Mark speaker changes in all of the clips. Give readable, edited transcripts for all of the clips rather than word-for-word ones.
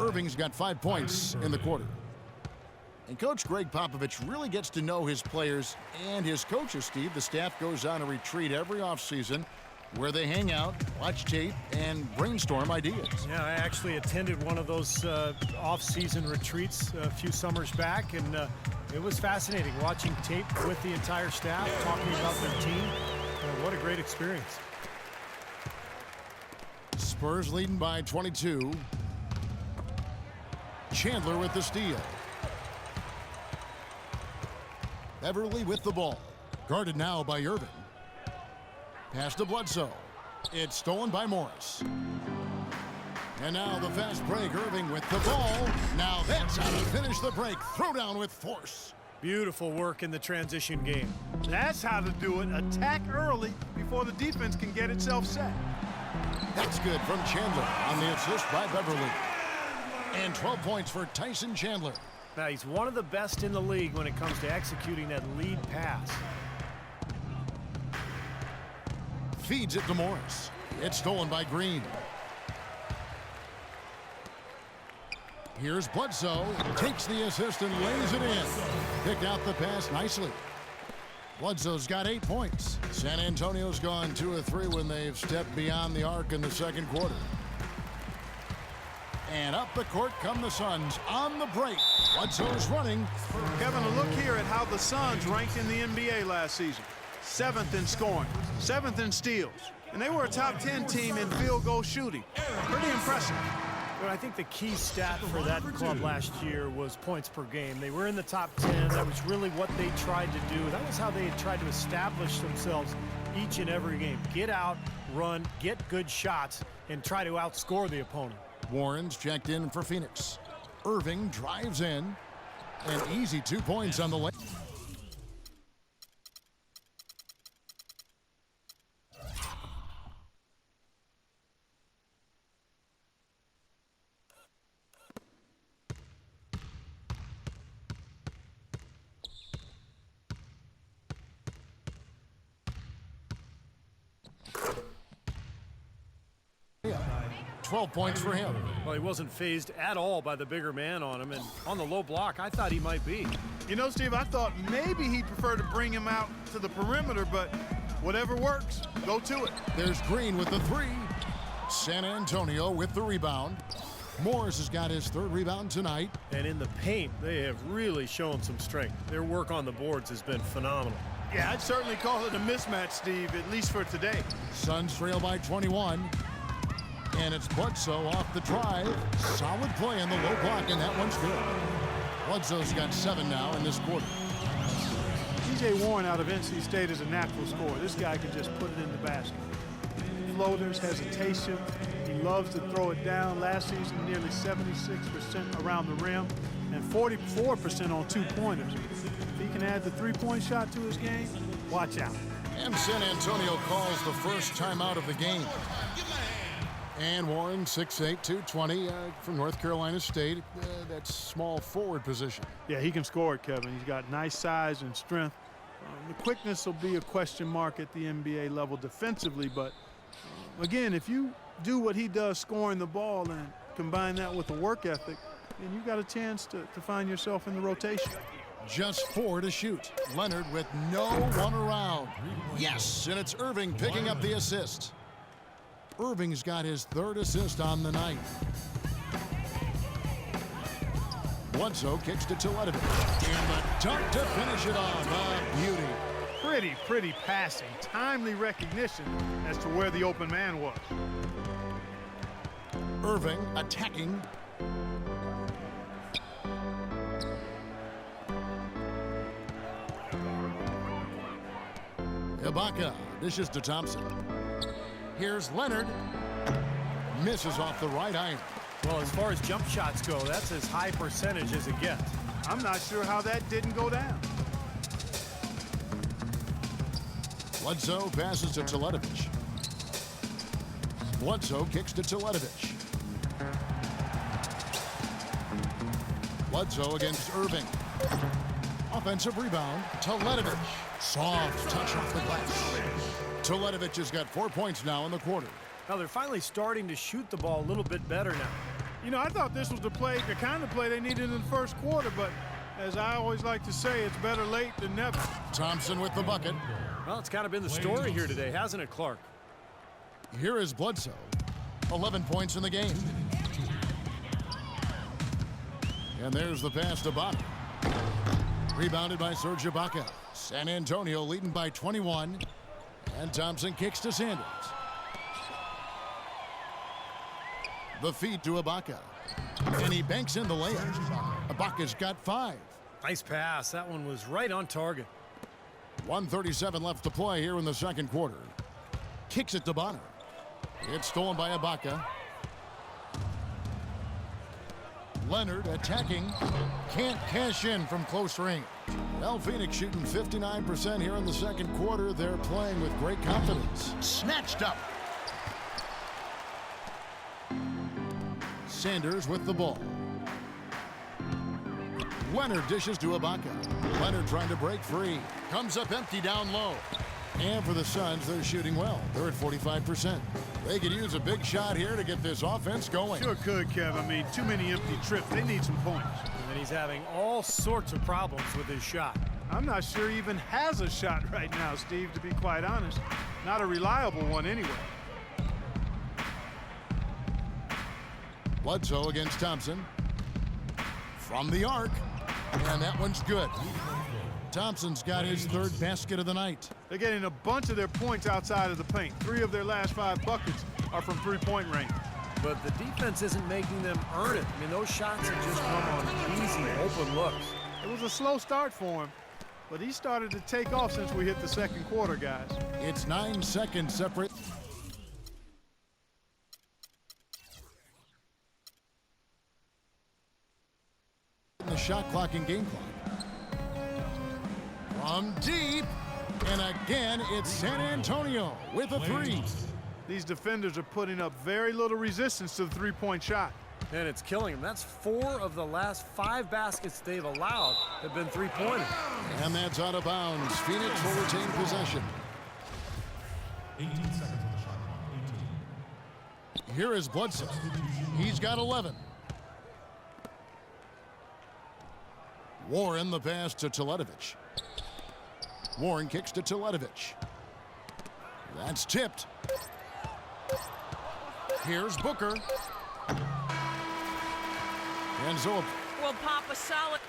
Speaker 1: Irving's got 5 points in the quarter. And Coach Greg Popovich really gets to know his players and his coaches, Steve. The staff goes on a retreat every offseason where they hang out, watch tape, and brainstorm ideas.
Speaker 2: Yeah, I actually attended one of those off-season retreats a few summers back, and it was fascinating watching tape with the entire staff, talking about their team. What a great experience.
Speaker 1: Spurs leading by 22. Chandler with the steal. Beverly with the ball. Guarded now by Irving. Pass to Bledsoe. It's stolen by Morris. And now the fast break. Irving with the ball. Now that's how to finish the break. Throw down with force.
Speaker 2: Beautiful work in the transition game.
Speaker 3: That's how to do it. Attack early before the defense can get itself set.
Speaker 1: That's good from Chandler on the assist by Beverly. And 12 points for Tyson Chandler.
Speaker 2: Now, he's one of the best in the league when it comes to executing that lead pass.
Speaker 1: Feeds it to Morris. It's stolen by Green. Here's Bledsoe. Takes the assist and lays it in. Picked out the pass nicely. Bledsoe's got 8 points. San Antonio's gone 2 of 3 when they've stepped beyond the arc in the second quarter. And up the court come the Suns on the break. Bledsoe's running.
Speaker 3: Kevin, a look here at how the Suns ranked in the NBA last season. 7th in scoring, 7th in steals. And they were a top 10 team in field goal shooting. Pretty impressive.
Speaker 2: But I think the key stat for that club last year was points per game. They were in the top 10. That was really what they tried to do. That was how they had tried to establish themselves each and every game. Get out, run, get good shots, and try to outscore the opponent.
Speaker 1: Warren's checked in for Phoenix. Irving drives in. An easy 2 points on the lane. Yeah. 12 points for him.
Speaker 2: Well, he wasn't fazed at all by the bigger man on him, and on the low block, I thought he might be.
Speaker 3: You know, Steve, I thought maybe he'd prefer to bring him out to the perimeter, but whatever works, go to it.
Speaker 1: There's Green with the 3. San Antonio with the rebound. Morris has got his 3rd rebound tonight.
Speaker 2: And in the paint, they have really shown some strength. Their work on the boards has been phenomenal.
Speaker 3: Yeah, I'd certainly call it a mismatch, Steve, at least for today.
Speaker 1: Suns trail by 21. And it's Bledsoe off the drive. Solid play on the low block, and that one's good. Bledsoe's got 7 now in this quarter.
Speaker 3: T.J. Warren out of NC State is a natural scorer. This guy can just put it in the basket. Floaters, hesitation. He loves to throw it down. Last season, nearly 76% around the rim and 44% on 2-pointers. If he can add the 3-point shot to his game, watch out.
Speaker 1: And San Antonio calls the first timeout of the game. And Warren, 6'8", 220 from North Carolina State. That's small forward position.
Speaker 3: Yeah, he can score it, Kevin. He's got nice size and strength. The quickness will be a question mark at the NBA level defensively, but again, if you do what he does scoring the ball and combine that with the work ethic, then you've got a chance to find yourself in the rotation.
Speaker 1: Just 4 to shoot. Leonard with no one around. Yes, and it's Irving picking up the assist. Irving's got his 3rd assist on the night. Bledsoe kicks to Teletovic. And the dunk to finish it off. A beauty.
Speaker 3: Pretty passing. Timely recognition as to where the open man was.
Speaker 1: Irving attacking. Ibaka dishes to Thompson. Here's Leonard. Misses off the right iron.
Speaker 2: Well, as far as jump shots go, that's as high percentage as it gets.
Speaker 3: I'm not sure how that didn't go down.
Speaker 1: Bledsoe passes to Teletovic. Bledsoe kicks to Teletovic. Bledsoe against Irving. Offensive rebound. Teletovic. Soft touch off the glass. Teletovic has got 4 points now in the quarter.
Speaker 2: Now they're finally starting to shoot the ball a little bit better now.
Speaker 3: You know, I thought this was the kind of play they needed in the first quarter, but as I always like to say, it's better late than never.
Speaker 1: Thompson with the bucket.
Speaker 2: Well, it's kind of been the story here today, hasn't it, Clark?
Speaker 1: Here is Bledsoe. 11 points in the game. And there's the pass to Ibaka. Rebounded by Serge Ibaka. San Antonio leading by 21. And Thompson kicks to Sanders. The feed to Ibaka. And he banks in the layup. Ibaka's got 5.
Speaker 2: Nice pass. That one was right on target.
Speaker 1: 1:37 left to play here in the second quarter. Kicks it to Bonner. It's stolen by Ibaka. Leonard attacking. Can't cash in from close range. Well, Phoenix shooting 59% here in the second quarter. They're playing with great confidence. Snatched up. Sanders with the ball. Leonard dishes to Ibaka. Leonard trying to break free. Comes up empty down low. And for the Suns, they're shooting well. They're at 45%. They could use a big shot here to get this offense going.
Speaker 3: Sure could, Kev. I mean, too many empty trips. They need some points.
Speaker 2: And he's having all sorts of problems with his shot.
Speaker 3: I'm not sure he even has a shot right now, Steve, to be quite honest. Not a reliable one anyway.
Speaker 1: Bledsoe against Thompson. From the arc. And that one's good. Thompson's got his 3rd basket of the night.
Speaker 3: They're getting a bunch of their points outside of the paint. 3 of their last 5 buckets are from three-point range.
Speaker 2: But the defense isn't making them earn it. I mean, those shots have just come on easy, open looks.
Speaker 3: It was a slow start for him, but he started to take off since we hit the second quarter, guys.
Speaker 1: It's 9 seconds separate. The shot clock and game clock. From deep, and again, it's San Antonio with a 3.
Speaker 3: These defenders are putting up very little resistance to the three-point shot.
Speaker 2: And it's killing them. That's 4 of the last 5 baskets they've allowed have been three-pointers.
Speaker 1: And that's out of bounds. Phoenix will retain possession.
Speaker 4: 18 seconds on the shot clock. 18.
Speaker 1: Here is Bledsoe. He's got 11. Warren the pass to Teletovic. Warren kicks to Teletovic. That's tipped. Here's Booker. And so
Speaker 5: Will pop a solid.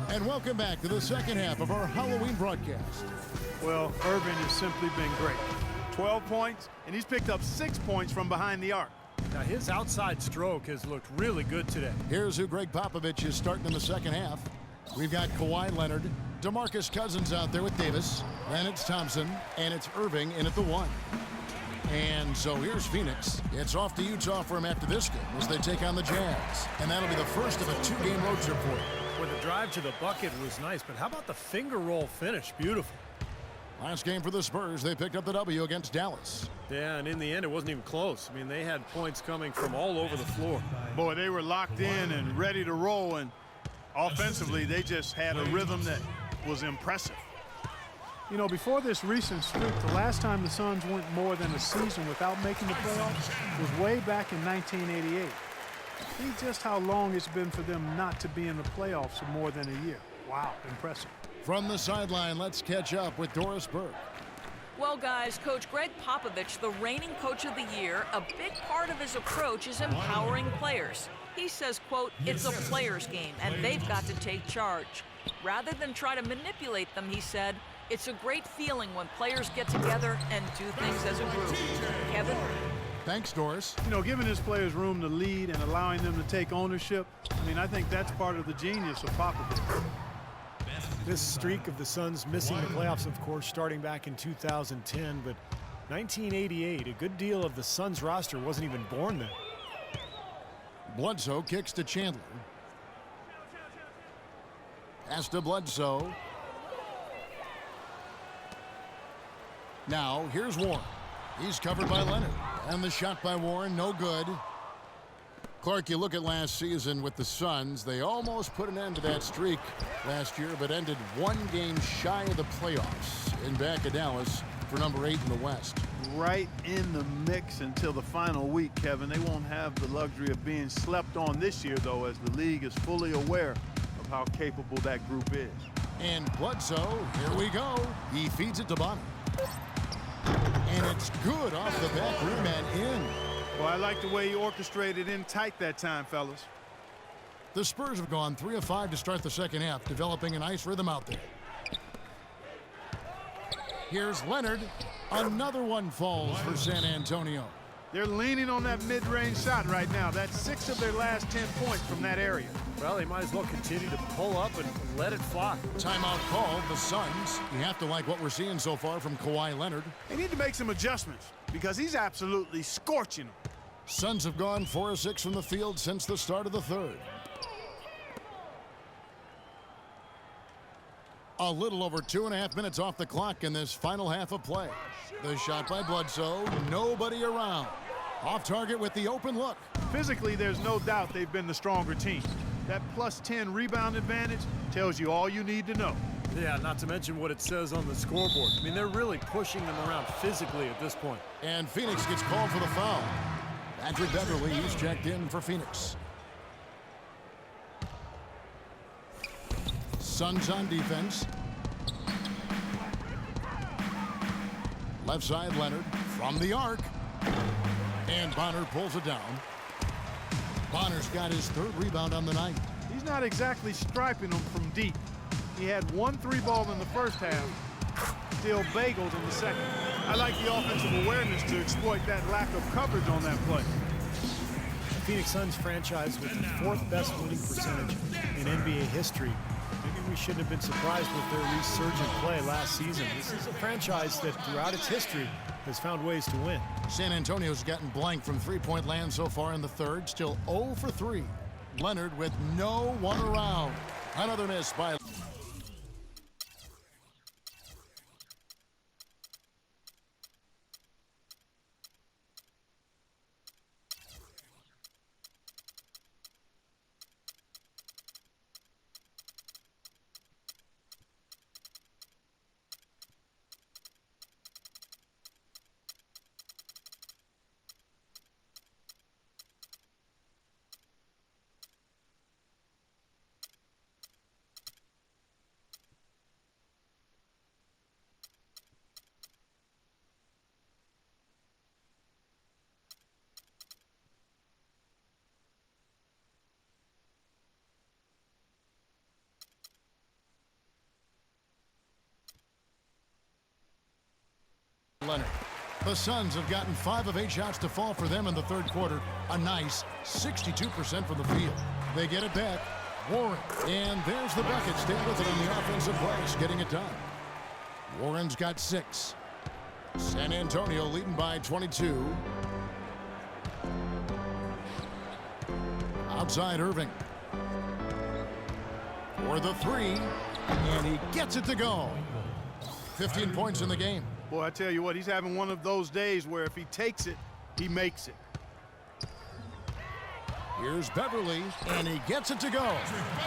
Speaker 1: And welcome back to the second half of our Halloween broadcast.
Speaker 3: Well, Irving has simply been great. 12 points, and he's picked up 6 points from behind the arc.
Speaker 2: Now, his outside stroke has looked really good today.
Speaker 1: Here's who Greg Popovich is starting in the second half. We've got Kawhi Leonard, DeMarcus Cousins out there with Davis. Then it's Thompson, and it's Irving in at the 1. And so here's Phoenix. It's off to Utah for him after this game as they take on the Jazz. And that'll be the first of a 2-game road trip for him.
Speaker 2: Well, the drive to the bucket was nice, but how about the finger roll finish? Beautiful.
Speaker 1: Last game for the Spurs, they picked up the W against Dallas.
Speaker 2: Yeah, and in the end, it wasn't even close. I mean, they had points coming from all over the floor.
Speaker 3: Boy, they were locked in and ready to roll, and offensively, they just had a rhythm that was impressive. You know, before this recent streak, the last time the Suns went more than a season without making the playoffs was way back in 1988. See just how long it's been for them not to be in the playoffs for more than a year. Wow, impressive.
Speaker 1: From the sideline, let's catch up with Doris Burke.
Speaker 5: Well, guys, Coach Greg Popovich, the reigning coach of the year, a big part of his approach is empowering players. He says, quote, it's a player's game, and they've got to take charge. Rather than try to manipulate them, he said, it's a great feeling when players get together and do things as a group. Kevin?
Speaker 1: Thanks, Doris.
Speaker 3: You know, giving his players room to lead and allowing them to take ownership, I mean, I think that's part of the genius of Popovich.
Speaker 2: This streak of the Suns missing the playoffs, of course, starting back in 2010, but 1988, a good deal of the Suns roster wasn't even born then.
Speaker 1: Bledsoe kicks to Chandler. Pass to Bledsoe. Now, here's Warren. He's covered by Leonard. And the shot by Warren, no good. Clark, you look at last season with the Suns. They almost put an end to that streak last year, but ended one game shy of the playoffs in back of Dallas for number 8 in the West.
Speaker 3: Right in the mix until the final week, Kevin. They won't have the luxury of being slept on this year, though, as the league is fully aware of how capable that group is.
Speaker 1: And Bledsoe, here we go. He feeds it to Bonner. And it's good off the back rim and in.
Speaker 3: Well, I like the way he orchestrated in tight that time, fellas.
Speaker 1: The Spurs have gone 3 of 5 to start the second half, developing a nice rhythm out there. Here's Leonard. Another one falls for San Antonio.
Speaker 3: They're leaning on that mid-range shot right now. That's 6 of their last 10 points from that area.
Speaker 2: Well, they might as well continue to pull up and let it fly.
Speaker 1: Timeout called, the Suns. You have to like what we're seeing so far from Kawhi Leonard.
Speaker 3: They need to make some adjustments because he's absolutely scorching them.
Speaker 1: Suns have gone 4 of 6 from the field since the start of the third. A little over 2.5 minutes off the clock in this final half of play. The shot by Bledsoe, nobody around. Off target with the open look.
Speaker 3: Physically, there's no doubt they've been the stronger team. That plus 10 rebound advantage tells you all you need to know.
Speaker 2: Yeah, not to mention what it says on the scoreboard. I mean, they're really pushing them around physically at this point.
Speaker 1: And Phoenix gets called for the foul. Patrick Beverly is checked in for Phoenix. Suns on defense. Left side, Leonard from the arc. And Bonner pulls it down. Bonner's got his 3rd rebound on the night.
Speaker 3: He's not exactly striping them from deep. He had 1 3-ball in the first half, still bageled in the second. I like the offensive awareness to exploit that lack of coverage on that play.
Speaker 2: The Phoenix Suns franchise with the 4th best winning percentage in NBA history. Maybe we shouldn't have been surprised with their resurgent play last season. This is a franchise that throughout its history has found ways to win.
Speaker 1: San Antonio's gotten blank from three-point land so far in the third. Still 0 for 3. Leonard with no one around. Another miss by... Leonard. The Suns have gotten 5 of 8 shots to fall for them in the third quarter. A nice 62% from the field. They get it back. Warren. And there's the bucket. Stay with it on the offensive glass, getting it done. Warren's got 6. San Antonio leading by 22. Outside Irving. For the 3. And he gets it to go. 15 points in the game.
Speaker 3: Boy, I tell you what, he's having one of those days where if he takes it, he makes it.
Speaker 1: Here's Beverly, and he gets it to go.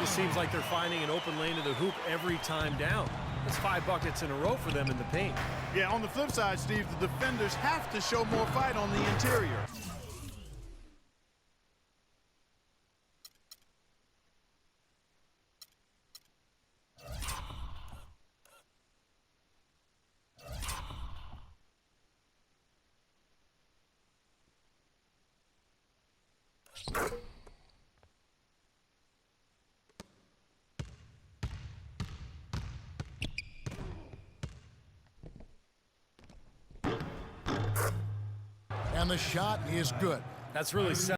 Speaker 2: Just seems like they're finding an open lane to the hoop every time down. That's 5 buckets in a row for them in the paint.
Speaker 3: Yeah, on the flip side, Steve, the defenders have to show more fight on the interior.
Speaker 1: And the shot is good.
Speaker 2: That's really